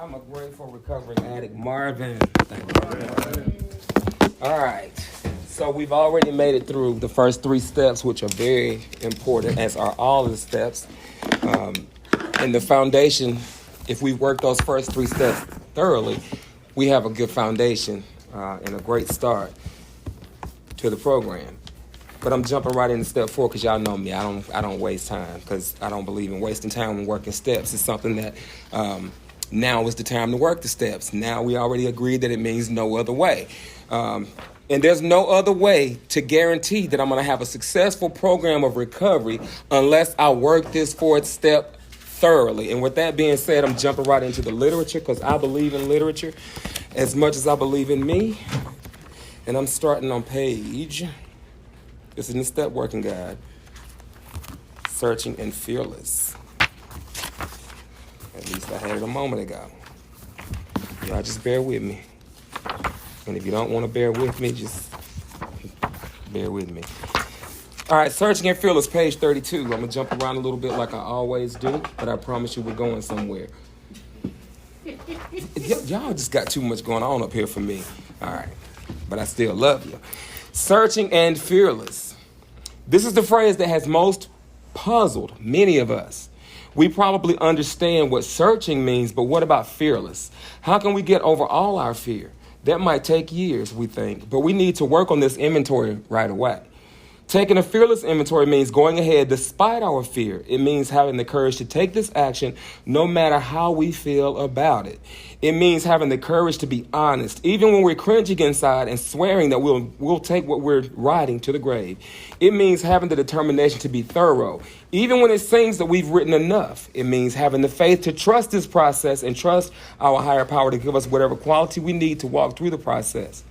I'm a grateful recovering addict, Marvin. Thank you. All right. So we've already made it through the first 3 steps, which are very important, as are all the steps. And the foundation, if we work those first 3 steps thoroughly, we have a good foundation and a great start to the program. But I'm jumping right into step 4 because y'all know me. I don't waste time because I don't believe in wasting time when working steps. It's something that now is the time to work the steps. Now we already agreed that it means no other way. And there's no other way to guarantee that I'm going to have a successful program of recovery unless I work this 4th step thoroughly. And with that being said, I'm jumping right into the literature because I believe in literature as much as I believe in me. And I'm starting on page, this is in the step working guide, Searching and Fearless. At least I had it a moment ago. Y'all just bear with me. And if you don't want to bear with me, just bear with me. All right, Searching and Fearless, page 32. I'm going to jump around a little bit like I always do, but I promise you we're going somewhere. Y'all just got too much going on up here for me. All right, but I still love you. Searching and Fearless. This is the phrase that has most puzzled many of us. We probably understand what searching means, but what about fearless? How can we get over all our fear? That might take years, we think, but we need to work on this inventory right away. Taking a fearless inventory means going ahead despite our fear. It means having the courage to take this action no matter how we feel about it. It means having the courage to be honest, even when we're cringing inside and swearing that we'll take what we're writing to the grave. It means having the determination to be thorough, even when it seems that we've written enough. It means having the faith to trust this process and trust our higher power to give us whatever quality we need to walk through the process.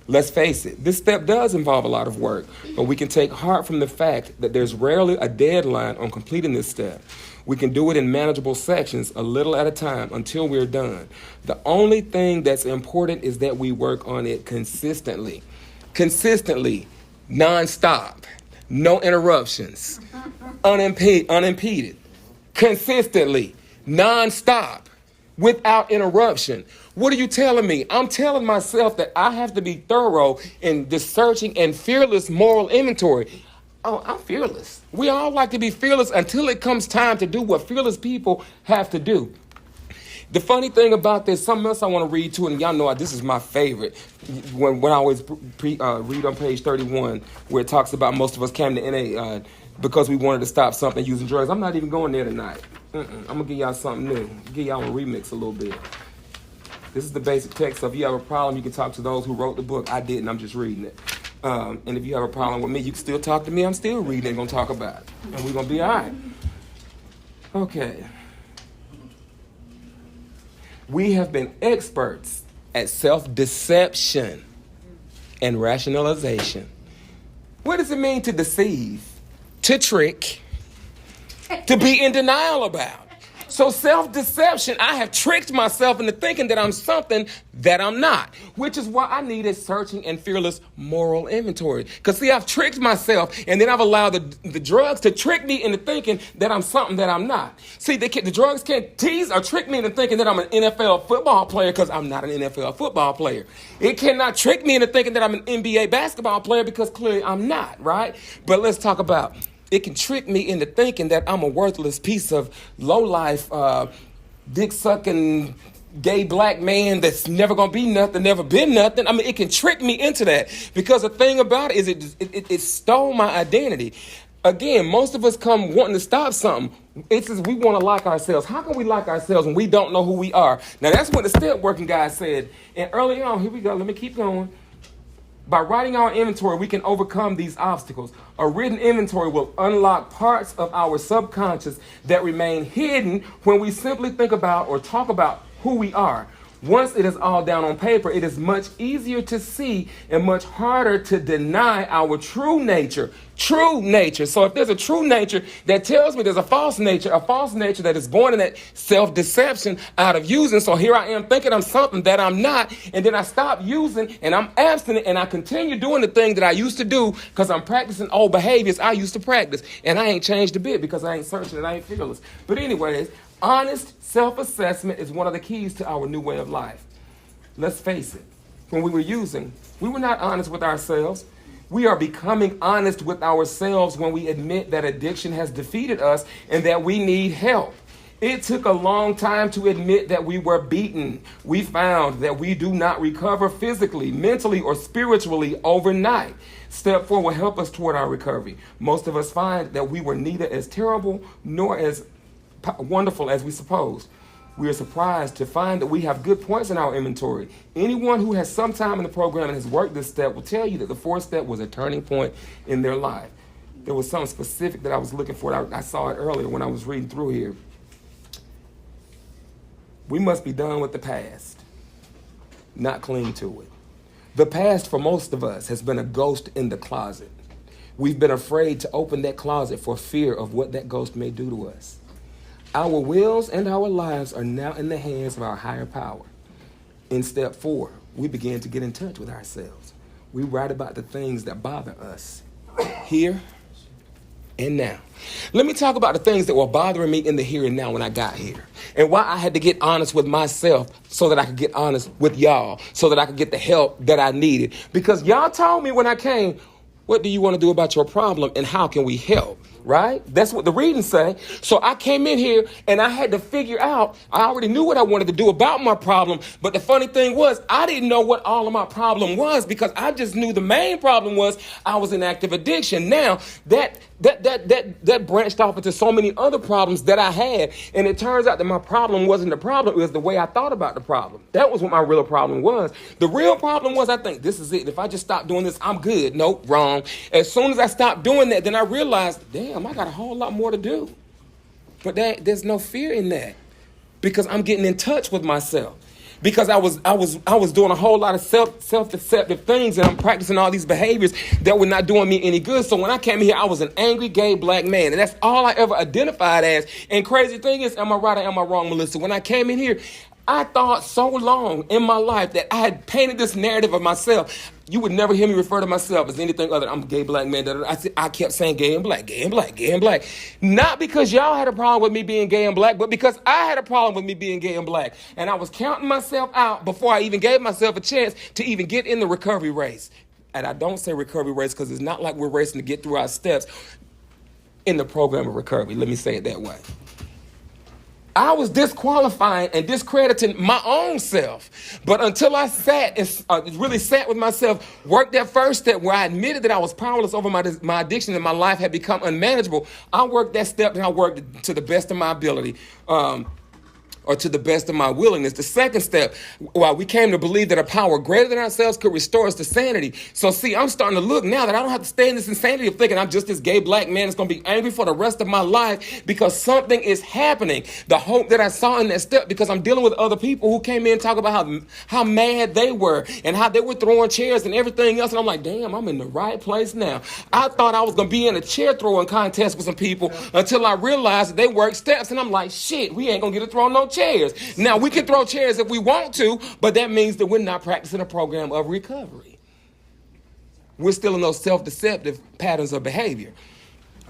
Let's face it, this step does involve a lot of work, but we can take heart from the fact that there's rarely a deadline on completing this step. We can do it in manageable sections, a little at a time, until we're done. The only thing that's important is that we work on it consistently. Consistently, nonstop, no interruptions, unimpeded. Consistently, nonstop, without interruption. What are you telling me? I'm telling myself that I have to be thorough in this searching and fearless moral inventory. Oh, I'm fearless. We all like to be fearless until it comes time to do what fearless people have to do. The funny thing about this, something else I want to read too, and y'all know this is my favorite, when I always read on page 31, where it talks about most of us came to NA because we wanted to stop something using drugs. I'm not even going there tonight. I'm going to give y'all something new. Give y'all a remix a little bit. This is the basic text, so if you have a problem, you can talk to those who wrote the book. I didn't, I'm just reading it. And if you have a problem with me, you can still talk to me. I'm still reading and going to talk about it. And we're going to be all right. Okay. We have been experts at self-deception and rationalization. What does it mean to deceive, to trick, to be in denial about? So self-deception, I have tricked myself into thinking that I'm something that I'm not, which is why I need a searching and fearless moral inventory. Because see, I've tricked myself, and then I've allowed the drugs to trick me into thinking that I'm something that I'm not. See, the drugs can't tease or trick me into thinking that I'm an NFL football player because I'm not an NFL football player. It cannot trick me into thinking that I'm an NBA basketball player because clearly I'm not, right? But let's talk about it can trick me into thinking that I'm a worthless piece of lowlife, dick-sucking, gay black man that's never going to be nothing, never been nothing. I mean, it can trick me into that because the thing about it is it stole my identity. Again, most of us come wanting to stop something. It's just we want to like ourselves. How can we like ourselves when we don't know who we are? Now, that's what the step working guy said. And early on, here we go. Let me keep going. By writing our inventory, we can overcome these obstacles. A written inventory will unlock parts of our subconscious that remain hidden when we simply think about or talk about who we are. Once it is all down on paper, it is much easier to see and much harder to deny our true nature. True nature. So if there's a true nature that tells me there's a false nature that is born in that self-deception out of using. So here I am thinking I'm something that I'm not, and then I stop using and I'm abstinent and I continue doing the thing that I used to do because I'm practicing old behaviors I used to practice. And I ain't changed a bit because I ain't searching and I ain't fearless. But anyways, Honest self-assessment is one of the keys to our new way of life. Let's face it, when we were not honest with ourselves. We are becoming honest with ourselves when we admit that addiction has defeated us and that we need help. It took a long time to admit that we were beaten. We found that we do not recover physically, mentally, or spiritually overnight. Step 4 will help us toward our recovery. Most of us find that we were neither as terrible nor as wonderful as we supposed. We are surprised to find that we have good points in our inventory. Anyone who has some time in the program and has worked this step will tell you that the 4th step was a turning point in their life. There was something specific that I was looking for. I saw it earlier when I was reading through here. We must be done with the past, not cling to it. The past for most of us has been a ghost in the closet. We've been afraid to open that closet for fear of what that ghost may do to us. Our wills and our lives are now in the hands of our higher power. In step 4, we begin to get in touch with ourselves. We write about the things that bother us here and now. Let me talk about the things that were bothering me in the here and now when I got here, and why I had to get honest with myself so that I could get honest with y'all, so that I could get the help that I needed. Because y'all told me when I came, what do you want to do about your problem and how can we help? Right? That's what the readings say. So I came in here and I had to figure out, I already knew what I wanted to do about my problem. But the funny thing was, I didn't know what all of my problem was, because I just knew the main problem was I was in active addiction. Now that branched off into so many other problems that I had. And it turns out that my problem wasn't the problem. It was the way I thought about the problem. That was what my real problem was. The real problem was, I think this is it. If I just stop doing this, I'm good. Nope, wrong. As soon as I stopped doing that, then I realized, damn, I got a whole lot more to do. But there's no fear in that, because I'm getting in touch with myself. Because I was doing a whole lot of self-deceptive things, and I'm practicing all these behaviors that were not doing me any good. So when I came here, I was an angry gay black man, and that's all I ever identified as. And crazy thing is, am I right or am I wrong, Melissa? When I came in here, I thought so long in my life that I had painted this narrative of myself. You would never hear me refer to myself as anything other than I'm a gay black man. I kept saying gay and black, gay and black, gay and black. Not because y'all had a problem with me being gay and black, but because I had a problem with me being gay and black. And I was counting myself out before I even gave myself a chance to even get in the recovery race. And I don't say recovery race because it's not like we're racing to get through our steps in the program of recovery. Let me say it that way. I was disqualifying and discrediting my own self. But until I sat and really sat with myself, worked that first step where I admitted that I was powerless over my addiction and my life had become unmanageable, I worked that step and I worked to the best of my ability. Or to the best of my willingness. The second step, well, we came to believe that a power greater than ourselves could restore us to sanity. So see, I'm starting to look now that I don't have to stay in this insanity of thinking I'm just this gay black man that's going to be angry for the rest of my life, because something is happening. The hope that I saw in that step, because I'm dealing with other people who came in and talk about how mad they were and how they were throwing chairs and everything else. And I'm like, damn, I'm in the right place now. I thought I was going to be in a chair throwing contest with some people until I realized that they work steps. And I'm like, shit, we ain't going to get to throw no chairs. Now, we can throw chairs if we want to, but that means that we're not practicing a program of recovery. We're still in those self-deceptive patterns of behavior.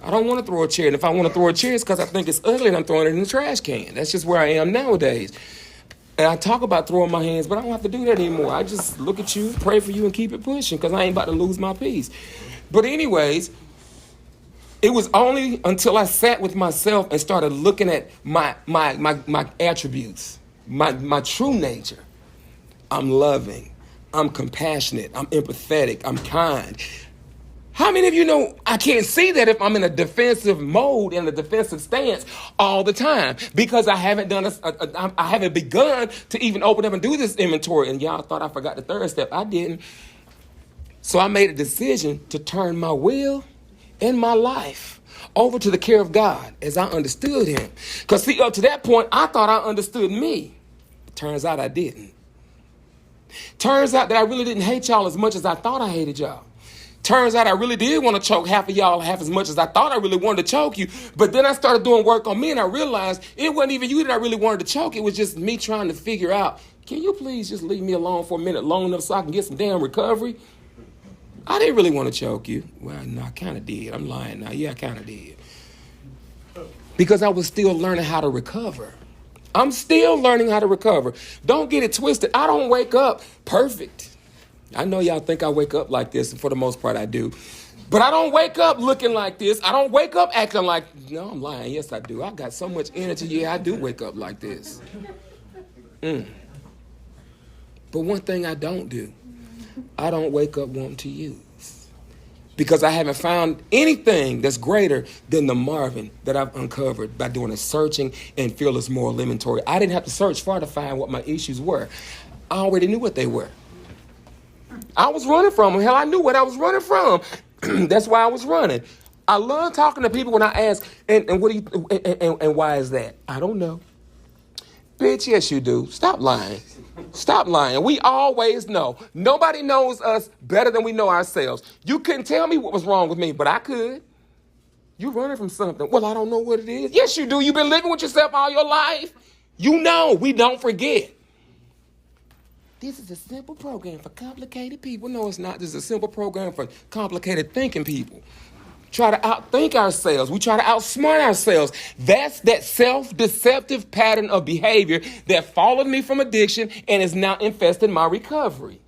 I don't want to throw a chair, and if I want to throw a chair, it's because I think it's ugly and I'm throwing it in the trash can. That's just where I am nowadays. And I talk about throwing my hands, but I don't have to do that anymore. I just look at you, pray for you, and keep it pushing, because I ain't about to lose my peace. But anyways, it was only until I sat with myself and started looking at my attributes, my true nature. I'm loving, I'm compassionate, I'm empathetic, I'm kind. How many of you know I can't see that if I'm in a defensive mode, in a defensive stance all the time? Because I haven't I haven't begun to even open up and do this inventory. And y'all thought I forgot the third step. I didn't. So I made a decision to turn my will and my life over to the care of God as I understood him. Because see, up to that point, I thought I understood me. Turns out I didn't. Turns out that I really didn't hate y'all as much as I thought I hated y'all. Turns out I really did want to choke half of y'all half as much as I thought I really wanted to choke you. But then I started doing work on me and I realized it wasn't even you that I really wanted to choke. It was just me trying to figure out, can you please just leave me alone for a minute long enough so I can get some damn recovery? I didn't really want to choke you. Well, no, I kind of did. I'm lying now. Yeah, I kind of did. Because I was still learning how to recover. I'm still learning how to recover. Don't get it twisted. I don't wake up perfect. I know y'all think I wake up like this, and for the most part I do. But I don't wake up looking like this. I don't wake up acting like, no, I'm lying. Yes, I do. I got so much energy. Yeah, I do wake up like this. But one thing I don't do, I don't wake up wanting to use. Because I haven't found anything that's greater than the Marvin that I've uncovered by doing a searching and fearless moral inventory. I didn't have to search far to find what my issues were. I already knew what they were. I was running from them. Hell, I knew what I was running from. That's why I was running. I love talking to people when I ask, and what do you, and why is that? I don't know. Bitch, yes you do. Stop lying. Stop lying. We always know. Nobody knows us better than we know ourselves. You couldn't tell me what was wrong with me, but I could. You're running from something. Well, I don't know what it is. Yes, you do. You've been living with yourself all your life. You know. We don't forget. This is a simple program for complicated people. No, it's not. This is a simple program for complicated thinking people. Try to outthink ourselves. We try to outsmart ourselves. That's that self-deceptive pattern of behavior that followed me from addiction and is now infesting my recovery.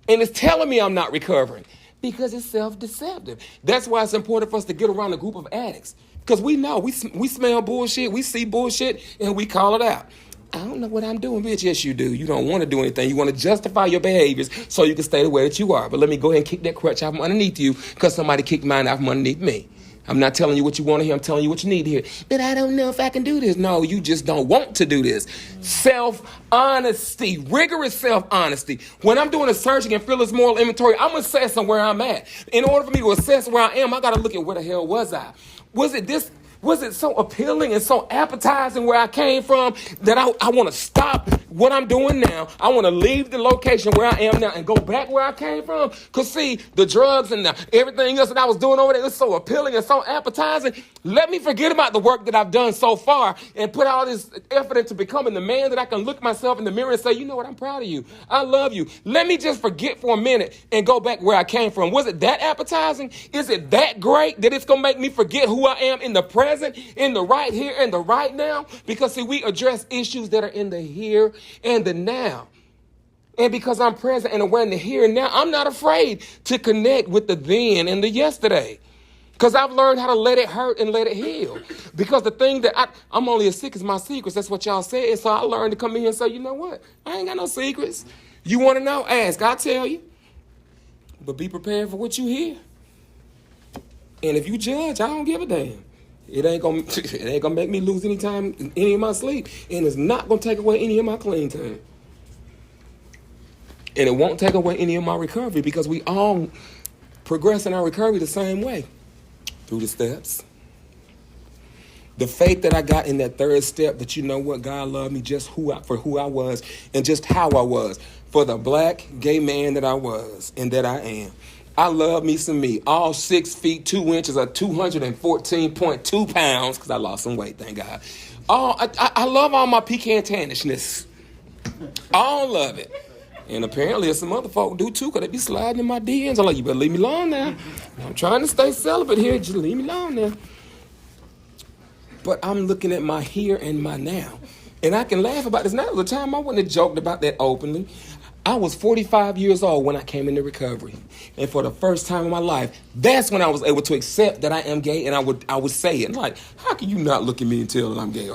And it's telling me I'm not recovering because it's self-deceptive. That's why it's important for us to get around a group of addicts. Because we know, we smell bullshit, we see bullshit, and we call it out. I don't know what I'm doing, bitch. Yes, you do. You don't want to do anything. You want to justify your behaviors so you can stay the way that you are. But let me go ahead and kick that crutch out from underneath you because somebody kicked mine out from underneath me. I'm not telling you what you want to hear. I'm telling you what you need to hear. But I don't know if I can do this. No, you just don't want to do this. Self-honesty, rigorous self-honesty. When I'm doing a searching and fearless moral inventory, I'm assessing where I'm at. In order for me to assess where I am, I got to look at where the hell was I? Was it so appealing and so appetizing where I came from that I want to stop what I'm doing now? I want to leave the location where I am now and go back where I came from? Because, see, the drugs and everything else that I was doing over there was so appealing and so appetizing. Let me forget about the work that I've done so far and put all this effort into becoming the man that I can look myself in the mirror and say, you know what, I'm proud of you. I love you. Let me just forget for a minute and go back where I came from. Was it that appetizing? Is it that great that it's going to make me forget who I am in the present? In the right here and the right now? Because see, we address issues that are in the here and the now. And because I'm present and aware in the here and now, I'm not afraid to connect with the then and the yesterday. Because I've learned how to let it hurt and let it heal. Because the thing that I'm only as sick as my secrets. That's what y'all said. And so I learned to come in here and say, you know what? I ain't got no secrets. You want to know? Ask. I'll tell you. But be prepared for what you hear. And if you judge, I don't give a damn. It ain't gonna make me lose any of my sleep, and it's not gonna take away any of my clean time, and it won't take away any of my recovery because we all progress in our recovery the same way, through the steps. The faith that I got in that third step, that you know what, God loved me just for who I was and just how I was, for the black gay man that I was and that I am. I love me some me. All 6 feet, 2 inches, or 214.2 pounds, because I lost some weight, thank God. I love all my pecan-tannishness. All of it. And apparently some other folk do too, because they be sliding in my DMs. I'm like, you better leave me alone now. I'm trying to stay celibate here. Just leave me alone now. But I'm looking at my here and my now. And I can laugh about this. Now, the time I wouldn't have joked about that openly. I was 45 years old when I came into recovery. And for the first time in my life, that's when I was able to accept that I am gay, and I would say it. Like, how can you not look at me and tell that I'm gay?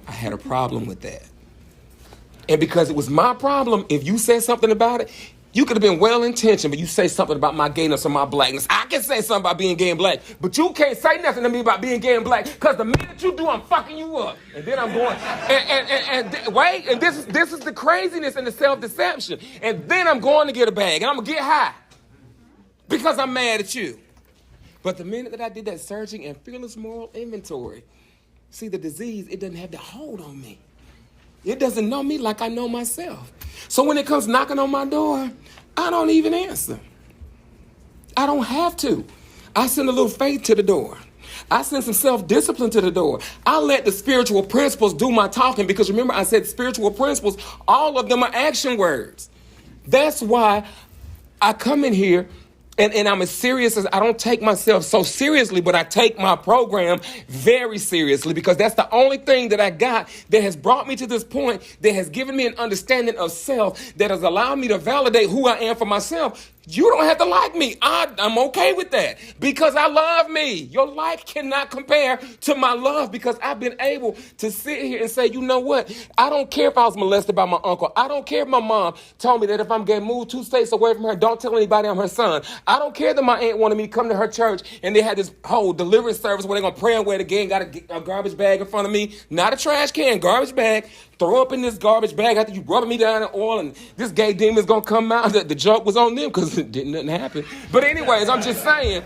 I had a problem with that. And because it was my problem, if you said something about it, you could have been well-intentioned, but you say something about my gayness or my blackness. I can say something about being gay and black, but you can't say nothing to me about being gay and black, because the minute you do, I'm fucking you up. And then I'm going, and this is the craziness and the self-deception. And then I'm going to get a bag, and I'm going to get high, because I'm mad at you. But the minute that I did that searching and fearless moral inventory, see, the disease, it doesn't have the hold on me. It doesn't know me like I know myself. So when it comes knocking on my door, I don't even answer. I don't have to. I send a little faith to the door. I send some self-discipline to the door. I let the spiritual principles do my talking, because remember I said spiritual principles, all of them are action words. That's why I come in here And I'm as serious as I don't take myself so seriously, but I take my program very seriously because that's the only thing that I got that has brought me to this point, that has given me an understanding of self, that has allowed me to validate who I am for myself. You don't have to like me. I'm okay with that because I love me. Your life cannot compare to my love because I've been able to sit here and say, you know what? I don't care if I was molested by my uncle. I don't care if my mom told me that if I'm getting moved 2 states away from her, don't tell anybody I'm her son. I don't care that my aunt wanted me to come to her church and they had this whole deliverance service where they're going to pray and wait again, got a garbage bag in front of me, not a trash can, garbage bag. Throw up in this garbage bag after you rubbing me down in oil and this gay demon's going to come out. The joke was on them because didn't nothing happen. But anyways, I'm just saying,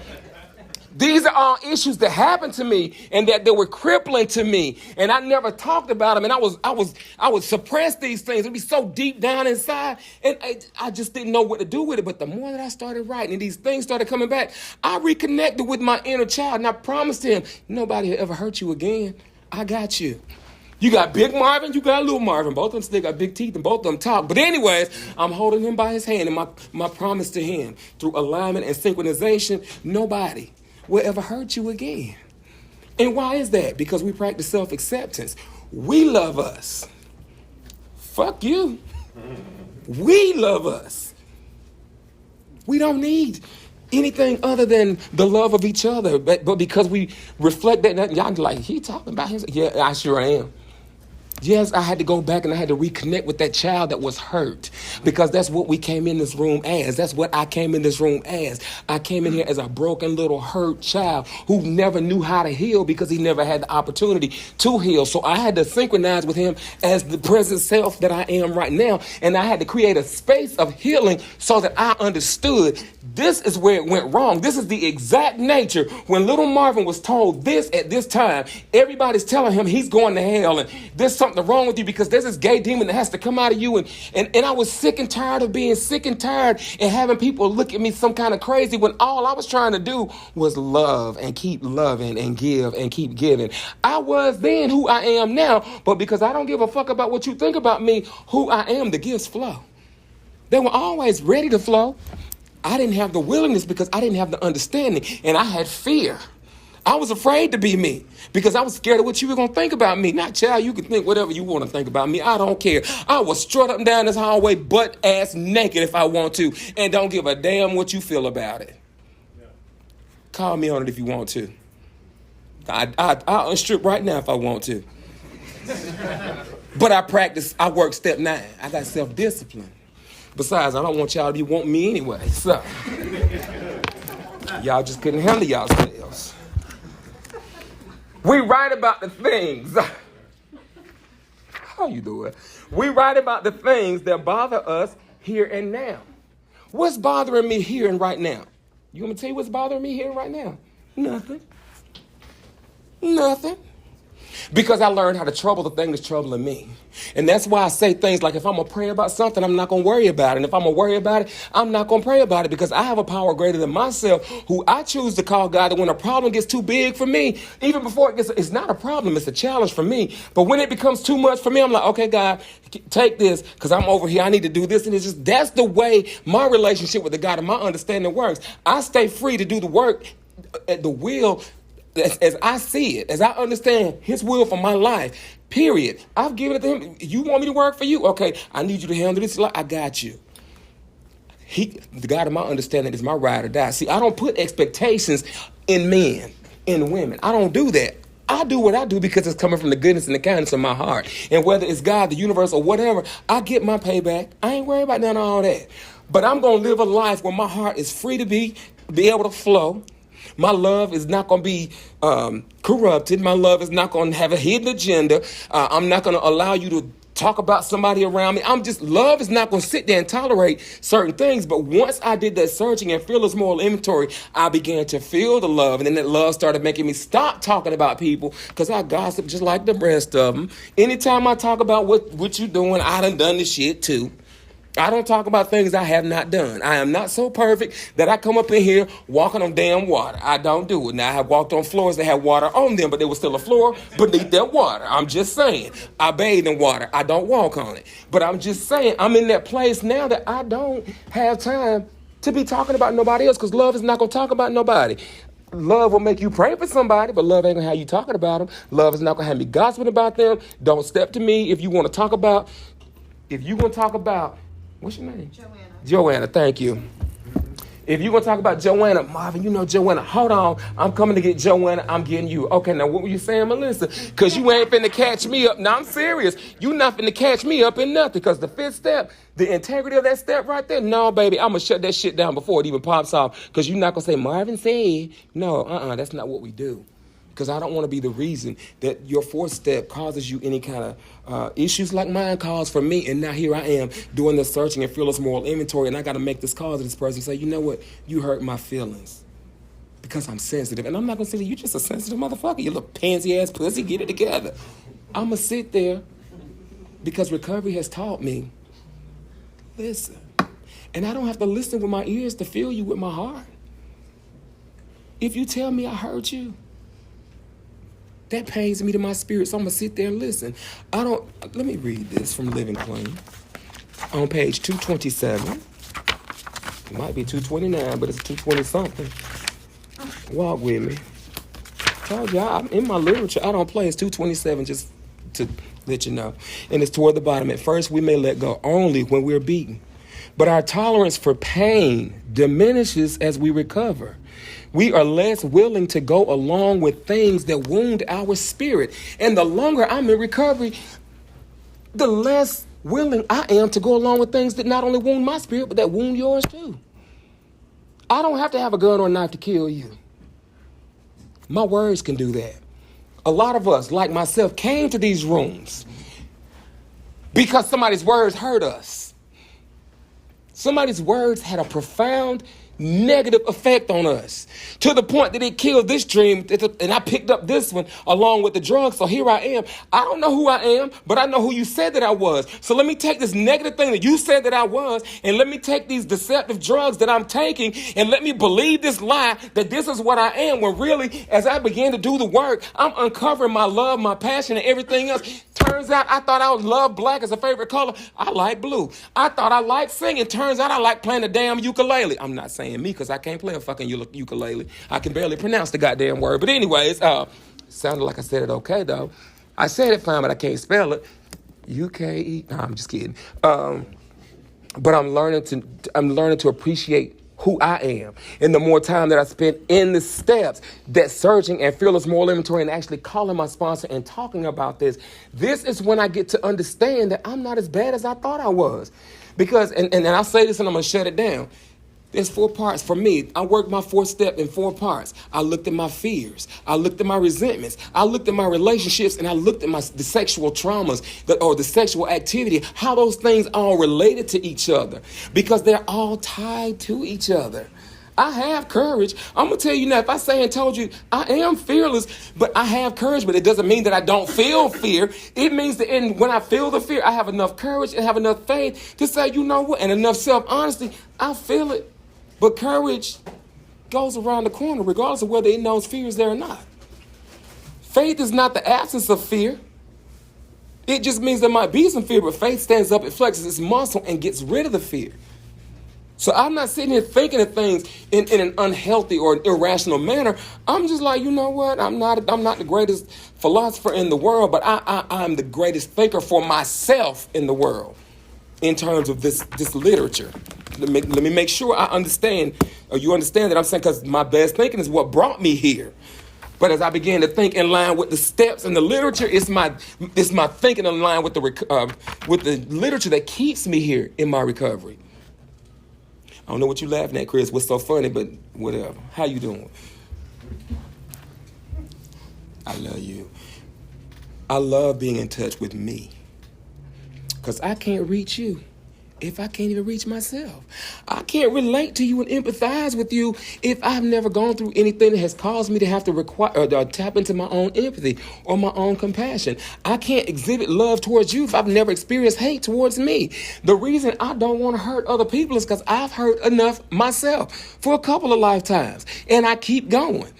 these are all issues that happened to me and that they were crippling to me. And I never talked about them. And I would suppress these things. It'd be so deep down inside. And I just didn't know what to do with it. But the more that I started writing and these things started coming back, I reconnected with my inner child. And I promised him, nobody will ever hurt you again. I got you. You got big Marvin, you got little Marvin. Both of them still got big teeth and both of them talk. But anyways, I'm holding him by his hand, and my promise to him, through alignment and synchronization, nobody will ever hurt you again. And why is that? Because we practice self-acceptance. We love us. Fuck you. We love us. We don't need anything other than the love of each other. But because we reflect that, y'all like, he talking about himself? Yeah, I sure am. Yes, I had to go back and I had to reconnect with that child that was hurt because that's what we came in this room as. That's what I came in this room as. I came in here as a broken little hurt child who never knew how to heal because he never had the opportunity to heal. So I had to synchronize with him as the present self that I am right now. And I had to create a space of healing so that I understood this is where it went wrong. This is the exact nature. When little Marvin was told this at this time, everybody's telling him he's going to hell and there's something wrong with you because there's this gay demon that has to come out of you. And I was sick and tired of being sick and tired and having people look at me some kind of crazy when all I was trying to do was love and keep loving and give and keep giving. I was then who I am now, but because I don't give a fuck about what you think about me, who I am, the gifts flow. They were always ready to flow. I didn't have the willingness because I didn't have the understanding and I had fear. I was afraid to be me because I was scared of what you were going to think about me. Now, child, you can think whatever you want to think about me. I don't care. I will strut up and down this hallway butt ass naked if I want to and don't give a damn what you feel about it. Yeah. Call me on it if you want to. I'll unstrip right now if I want to. But I work step 9. I got self-discipline. Besides, I don't want y'all to be wanting me anyway. So, y'all just couldn't handle yourselves. We write about the things. How you doing? We write about the things that bother us here and now. What's bothering me here and right now? You want me to tell you what's bothering me here and right now? Nothing. Because I learned how to trouble the thing that's troubling me. And that's why I say things like, if I'm going to pray about something, I'm not going to worry about it. And if I'm going to worry about it, I'm not going to pray about it because I have a power greater than myself who I choose to call God. And when a problem gets too big for me, even before it's not a problem, it's a challenge for me. But when it becomes too much for me, I'm like, okay, God, take this because I'm over here. I need to do this. And it's just, that's the way my relationship with the God and my understanding works. I stay free to do the work at the will as I see it, as I understand his will for my life, period. I've given it to him. You want me to work for you? Okay, I need you to handle this. I got you. The God of my understanding is my ride or die. See, I don't put expectations in men, in women. I don't do that. I do what I do because it's coming from the goodness and the kindness of my heart. And whether it's God, the universe, or whatever, I get my payback. I ain't worried about none of all that. But I'm going to live a life where my heart is free to be able to flow. My love is not going to be corrupted. My love is not going to have a hidden agenda. I'm not going to allow you to talk about somebody around me. Love is not going to sit there and tolerate certain things. But once I did that searching and fearless moral inventory, I began to feel the love. And then that love started making me stop talking about people because I gossip just like the rest of them. Anytime I talk about what you're doing, I done this shit too. I don't talk about things I have not done. I am not so perfect that I come up in here walking on damn water. I don't do it. Now, I have walked on floors that had water on them, but there was still a floor beneath that water. I'm just saying. I bathe in water. I don't walk on it. But I'm just saying, I'm in that place now that I don't have time to be talking about nobody else, because love is not going to talk about nobody. Love will make you pray for somebody, but love ain't going to have you talking about them. Love is not going to have me gossiping about them. Don't step to me if you want to talk about, what's your name? Joanna, thank you. If you're going to talk about Joanna, Marvin, you know Joanna, hold on, I'm coming to get Joanna, I'm getting you. Okay, now what were you saying, Melissa? Because you ain't finna catch me up. Now, I'm serious. You not finna catch me up in nothing, because the fifth step, the integrity of that step right there, no, baby, I'm going to shut that shit down before it even pops off, because you're not going to say, Marvin said. No, that's not what we do. Because I don't want to be the reason that your fourth step causes you any kind of issues like mine caused for me. And now here I am doing the searching and fearless moral inventory, and I got to make this call to this person and say, you know what? You hurt my feelings because I'm sensitive. And I'm not going to say, you just a sensitive motherfucker. You little pansy-ass pussy. Get it together. I'm going to sit there because recovery has taught me, listen. And I don't have to listen with my ears to feel you with my heart. If you tell me I hurt you, that pains me to my spirit, so I'm going to sit there and listen. Let me read this from Living Clean. On page 227. It might be 229, but it's 220-something. Walk with me. Told you, I'm in my literature. I don't play. It's 227, just to let you know. And it's toward the bottom. At first, we may let go only when we're beaten. But our tolerance for pain diminishes as we recover. We are less willing to go along with things that wound our spirit. And the longer I'm in recovery, the less willing I am to go along with things that not only wound my spirit, but that wound yours too. I don't have to have a gun or a knife to kill you. My words can do that. A lot of us, like myself, came to these rooms because somebody's words hurt us. Somebody's words had a profound negative effect on us, to the point that it killed this dream, and I picked up this one along with the drugs. So here I am. I don't know who I am, but I know who you said that I was. So let me take this negative thing that you said that I was, and let me take these deceptive drugs that I'm taking, and let me believe this lie that this is what I am, when really, as I began to do the work, I'm uncovering my love, my passion, and everything else. Turns out I thought I would love black as a favorite color. I like blue. I thought I liked singing. Turns out I like playing the damn ukulele. I'm not saying me, because I can't play a fucking ukulele. I can barely pronounce the goddamn word. But anyways, sounded like I said it okay, though. I said it fine, but I can't spell it. U-K-E. No, I'm just kidding. But I'm learning to appreciate who I am. And the more time that I spend in the steps, that searching and fearless moral inventory, and actually calling my sponsor and talking about this is when I get to understand that I'm not as bad as I thought I was. Because, and I'll say this and I'm going to shut it down. There's 4 parts for me. I worked my 4th step in 4 parts. I looked at my fears. I looked at my resentments. I looked at my relationships, and I looked at the sexual traumas or the sexual activity, how those things all related to each other, because they're all tied to each other. I have courage. I'm going to tell you now, if I say and told you I am fearless, but I have courage, but it doesn't mean that I don't feel fear. It means that when I feel the fear, I have enough courage and have enough faith to say, you know what, and enough self-honesty, I feel it. But courage goes around the corner regardless of whether it knows fear is there or not. Faith is not the absence of fear. It just means there might be some fear, but faith stands up, it flexes its muscle and gets rid of the fear. So I'm not sitting here thinking of things in an unhealthy or irrational manner. I'm just like, you know what? I'm not the greatest philosopher in the world, but I'm the greatest thinker for myself in the world in terms of this literature. Let me make sure I understand, or you understand that I'm saying, because my best thinking is what brought me here. But as I began to think in line with the steps and the literature, it's my thinking in line with the literature that keeps me here in my recovery. I don't know what you're laughing at, Chris. What's so funny, but whatever. How you doing? I love you. I love being in touch with me, because I can't reach you if I can't even reach myself. I can't relate to you and empathize with you if I've never gone through anything that has caused me to have to tap into my own empathy or my own compassion. I can't exhibit love towards you if I've never experienced hate towards me. The reason I don't want to hurt other people is because I've hurt enough myself for a couple of lifetimes, and I keep going.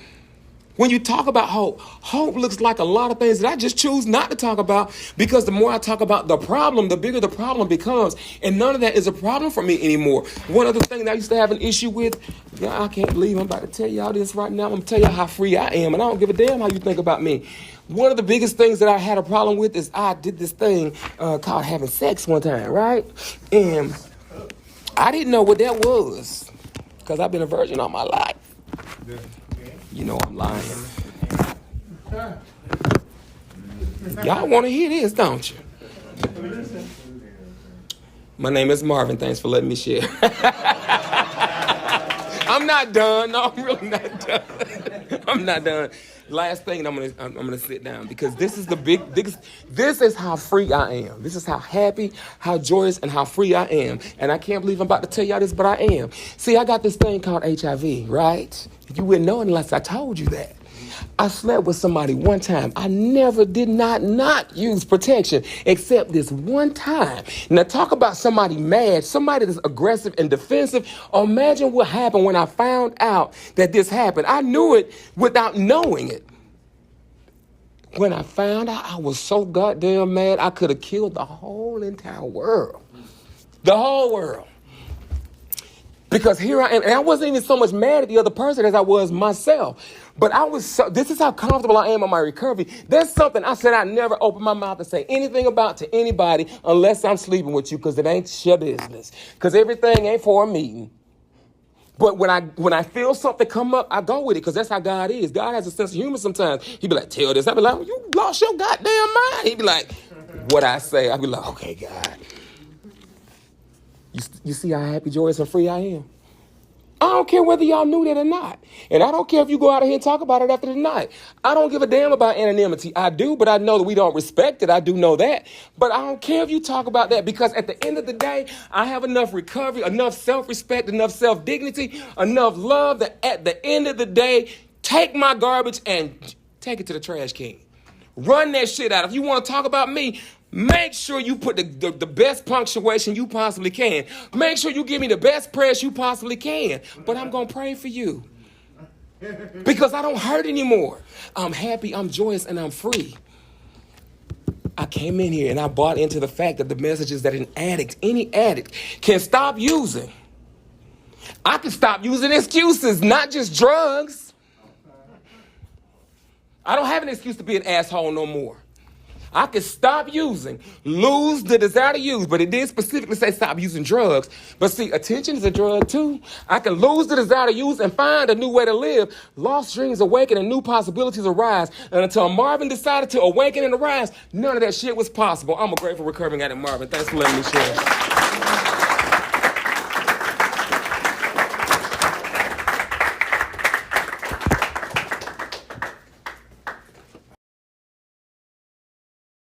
When you talk about hope, hope looks like a lot of things that I just choose not to talk about, because the more I talk about the problem, the bigger the problem becomes. And none of that is a problem for me anymore. One other thing that I used to have an issue with, I can't believe I'm about to tell y'all this right now. I'm going to tell y'all how free I am, and I don't give a damn how you think about me. One of the biggest things that I had a problem with is I did this thing called having sex one time, right? And I didn't know what that was, because I've been a virgin all my life. You know I'm lying. Y'all want to hear this, don't you? My name is Marvin. Thanks for letting me share. I'm not done. No, I'm really not done. I'm not done. Last thing, I'm gonna sit down, because this is this is how free I am. This is how happy, how joyous, and how free I am. And I can't believe I'm about to tell y'all this, but I am. See, I got this thing called HIV, right? You wouldn't know unless I told you that. I slept with somebody one time. I never did not use protection except this one time. Now talk about somebody mad, somebody that's aggressive and defensive. Imagine what happened when I found out that this happened. I knew it without knowing it. When I found out, I was so goddamn mad, I could have killed the whole entire world. The whole world. Because here I am, and I wasn't even so much mad at the other person as I was myself. But this is how comfortable I am on my recovery. There's something I said I never open my mouth to say anything about to anybody unless I'm sleeping with you, because it ain't your business. Because everything ain't for a meeting. But when I feel something come up, I go with it, because that's how God is. God has a sense of humor sometimes. He'd be like, tell this. I'd be like, you lost your goddamn mind. He'd be like, what I say? I'd be like, okay, God. You see how happy, joyous, and free I am? I don't care whether y'all knew that or not. And I don't care if you go out of here and talk about it after the night. I don't give a damn about anonymity. I do, but I know that we don't respect it. I do know that. But I don't care if you talk about that, because at the end of the day, I have enough recovery, enough self-respect, enough self-dignity, enough love that at the end of the day, take my garbage and take it to the trash can. Run that shit out. If you want to talk about me, make sure you put the best punctuation you possibly can. Make sure you give me the best prayers you possibly can. But I'm going to pray for you, because I don't hurt anymore. I'm happy, I'm joyous, and I'm free. I came in here and I bought into the fact that the messages that any addict can stop using. I can stop using excuses, not just drugs. I don't have an excuse to be an asshole no more. I can stop using, lose the desire to use, but it did specifically say stop using drugs. But see, attention is a drug too. I can lose the desire to use and find a new way to live. Lost dreams awaken and new possibilities arise. And until Marvin decided to awaken and arise, none of that shit was possible. I'm a grateful recovering addict, Marvin. Thanks for letting me share.